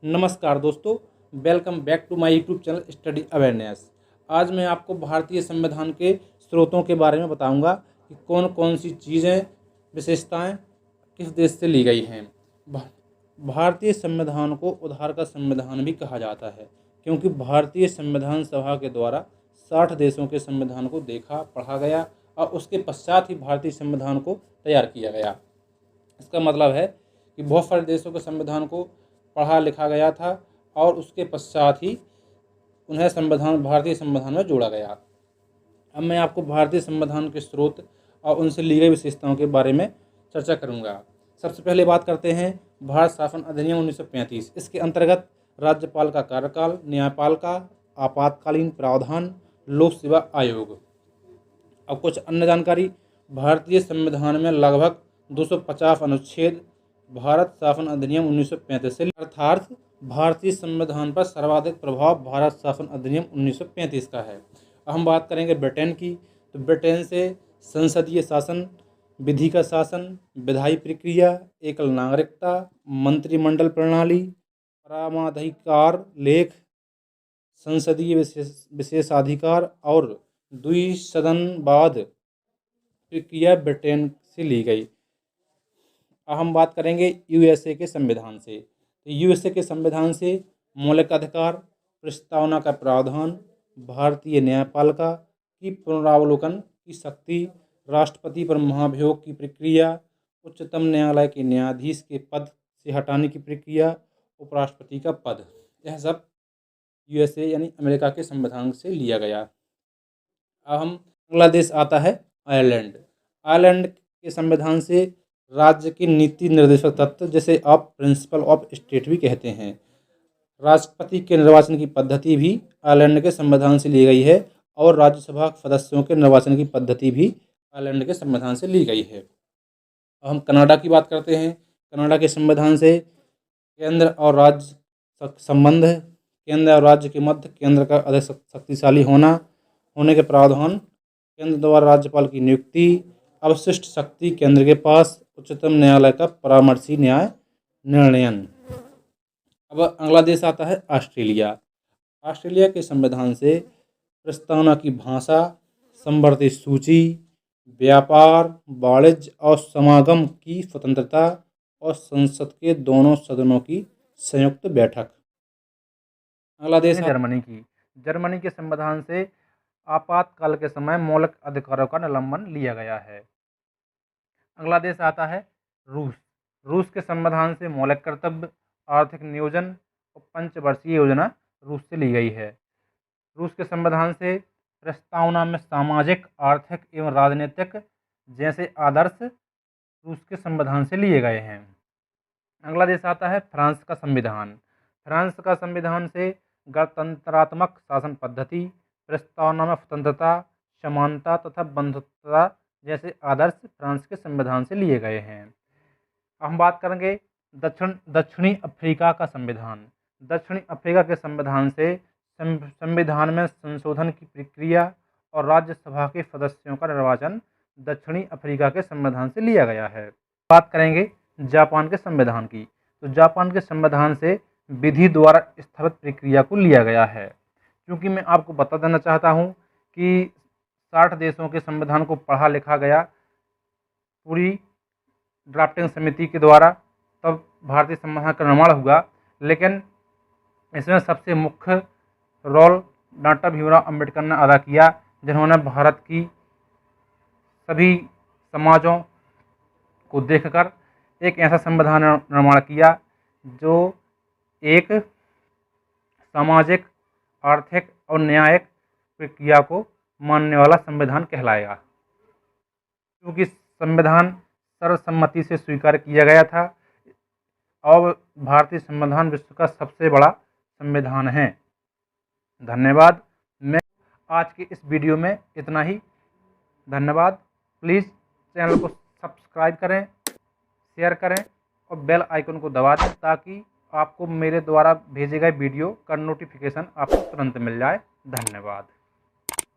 नमस्कार दोस्तों, welcome back to my YouTube channel study awareness. आज मैं आपको भारतीय संविधान के स्रोतों के बारे में बताऊंगा कि कौन कौन सी चीज़ें, विशेषताएं किस देश से ली गई हैं। भारतीय संविधान को उधार का संविधान भी कहा जाता है, क्योंकि भारतीय संविधान सभा के द्वारा 60 देशों के संविधान को देखा, पढ़ा गया और उसके पश्चात ही भारतीय संविधान को तैयार किया गया। इसका मतलब है कि बहुत सारे देशों के संविधान को पढ़ा लिखा गया था और उसके पश्चात ही उन्हें भारतीय संविधान में जोड़ा गया। अब मैं आपको भारतीय संविधान के स्रोत और उनसे ली गई विशेषताओं के बारे में चर्चा करूंगा। सबसे पहले बात करते हैं भारत शासन अधिनियम 1935। इसके अंतर्गत राज्यपाल का कार्यकाल, न्यायपाल का आपातकालीन प्रावधान, लोक सेवा आयोग। अब कुछ अन्य जानकारी। भारतीय संविधान में लगभग 250 अनुच्छेद भारत शासन अधिनियम 1935 से, अर्थात भारतीय संविधान पर सर्वाधिक प्रभाव भारत शासन अधिनियम 1935 का है। अब हम बात करेंगे ब्रिटेन की, तो ब्रिटेन से संसदीय शासन, विधि का शासन, विधायी प्रक्रिया, एकल नागरिकता, मंत्रिमंडल प्रणाली, परामाधिकार लेख, संसदीय विशेषाधिकार और द्विसदनवाद प्रक्रिया ब्रिटेन से ली गई। अब हम बात करेंगे यूएसए के संविधान से। तो यूएसए के संविधान से मौलिक अधिकार, प्रस्तावना का प्रावधान, भारतीय न्यायपालिका की पुनरावलोकन की शक्ति, राष्ट्रपति पर महाभियोग की प्रक्रिया, उच्चतम न्यायालय के न्यायाधीश के पद से हटाने की प्रक्रिया, उपराष्ट्रपति का पद, यह सब यूएसए यानी अमेरिका के संविधान से लिया गया। अब हम अगला देश आता है आयरलैंड। आयरलैंड के संविधान से राज्य के नीति निर्देशक तत्व, जैसे आप प्रिंसिपल ऑफ स्टेट भी कहते हैं, राष्ट्रपति के निर्वाचन की पद्धति भी आयरलैंड के संविधान से ली गई है और राज्यसभा सदस्यों के निर्वाचन की पद्धति भी आयरलैंड के संविधान से ली गई है। अब हम कनाडा की बात करते हैं। कनाडा के संविधान से केंद्र और राज्य संबंध, केंद्र और राज्य के मध्य केंद्र का अधिक शक्तिशाली होने के प्रावधान, केंद्र द्वारा राज्यपाल की नियुक्ति, अवशिष्ट शक्ति केंद्र के पास, उच्चतम न्यायालय का परामर्शी न्याय निर्णयन। अब अगला देश आता है ऑस्ट्रेलिया। ऑस्ट्रेलिया के संविधान से प्रस्तावना की भाषा, संवर्धित सूची, व्यापार, वाणिज्य और समागम की स्वतंत्रता और संसद के दोनों सदनों की संयुक्त बैठक। अगला देश जर्मनी की। जर्मनी के संविधान से आपातकाल के समय मौलिक अधिकारों का निलंबन लिया गया है। अगला देश आता है रूस। रूस के संविधान से मौलिक कर्तव्य, आर्थिक नियोजन और पंचवर्षीय योजना रूस से ली गई है। रूस के संविधान से प्रस्तावना में सामाजिक, आर्थिक एवं राजनीतिक जैसे आदर्श रूस के संविधान से लिए गए हैं। अगला देश आता है फ्रांस का संविधान। फ्रांस का संविधान से गणतंत्रात्मक शासन पद्धति, प्रस्तावना में स्वतंत्रता, समानता तथा बंधुत्वता जैसे आदर्श फ्रांस के संविधान से लिए गए हैं। हम बात करेंगे दक्षिणी अफ्रीका का संविधान। दक्षिणी अफ्रीका के संविधान से संविधान में संशोधन की प्रक्रिया और राज्यसभा के सदस्यों का निर्वाचन दक्षिणी अफ्रीका के संविधान से लिया गया है। बात करेंगे जापान के संविधान की। तो जापान के संविधान से विधि द्वारा स्थापित प्रक्रिया को लिया गया है। क्योंकि मैं आपको बता देना चाहता हूं कि 60 देशों के संविधान को पढ़ा लिखा गया पूरी ड्राफ्टिंग समिति के द्वारा, तब भारतीय संविधान का निर्माण हुआ। लेकिन इसमें सबसे मुख्य रोल डॉक्टर भीमराव अंबेडकर ने अदा किया, जिन्होंने भारत की सभी समाजों को देखकर एक ऐसा संविधान निर्माण किया जो एक सामाजिक, आर्थिक और न्यायिक प्रक्रिया को मानने वाला संविधान कहलाएगा। क्योंकि संविधान सर्वसम्मति से स्वीकार किया गया था और भारतीय संविधान विश्व का सबसे बड़ा संविधान है। धन्यवाद। मैं आज के इस वीडियो में इतना ही। धन्यवाद। प्लीज़ चैनल को सब्सक्राइब करें, शेयर करें और बेल आइकन को दबा दें, ताकि आपको मेरे द्वारा भेजे गए वीडियो का नोटिफिकेशन आपको तुरंत मिल जाए। धन्यवाद।